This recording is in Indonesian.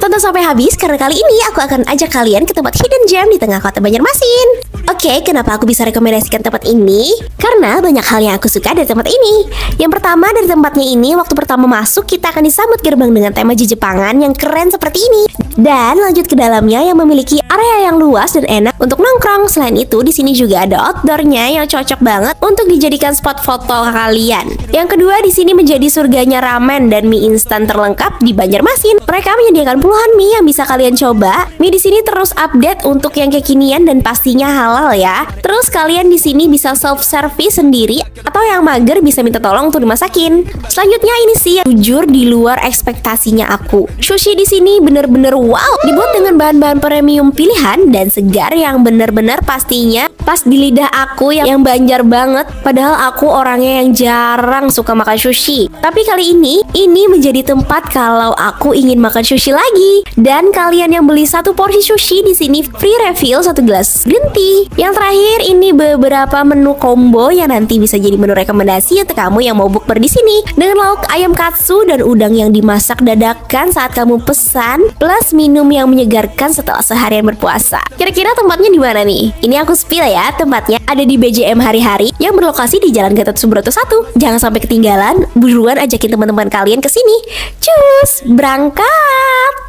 Tonton sampai habis karena kali ini aku akan ajak kalian ke tempat hidden gem di tengah kota Banjarmasin. Oke, kenapa aku bisa rekomendasikan tempat ini? Karena banyak hal yang aku suka dari tempat ini. Yang pertama, dari tempatnya ini, waktu pertama masuk kita akan disambut gerbang dengan tema Jepangan yang keren seperti ini. Dan lanjut ke dalamnya yang memiliki area yang luas dan enak untuk nongkrong. Selain itu, di sini juga ada outdoornya yang cocok banget untuk dijadikan spot foto kalian. Yang kedua, di sini menjadi surganya ramen dan mie instan terlengkap di Banjarmasin. Mereka menyediakan puluhan mie yang bisa kalian coba. Mie di sini terus update untuk yang kekinian dan pastinya halal ya. Terus kalian di sini bisa self service sendiri atau yang mager bisa minta tolong untuk dimasakin. Selanjutnya ini sih yang jujur di luar ekspektasinya aku. Sushi di sini bener-bener wow, dibuat dengan bahan-bahan premium pilihan dan segar yang bener-bener pastinya pas di lidah aku yang Banjar banget. Padahal aku orangnya yang jarang suka makan sushi. Tapi kali ini menjadi tempat kalau aku ingin makan sushi lagi. Dan kalian yang beli satu porsi sushi di sini free refill satu gelas green tea. Yang terakhir ini beberapa menu combo yang nanti bisa jadi menu rekomendasi untuk kamu yang mau bukber di sini dengan lauk ayam katsu dan udang yang dimasak dadakan saat kamu pesan plus minum yang menyegarkan setelah seharian berpuasa. Kira-kira tempatnya di mana nih? Ini aku spill ya, tempatnya ada di BJM Hari-Hari yang berlokasi di Jalan Gatot Subroto 1. Jangan sampai ketinggalan, buruan ajakin teman-teman kalian ke sini. Cus, berangkat!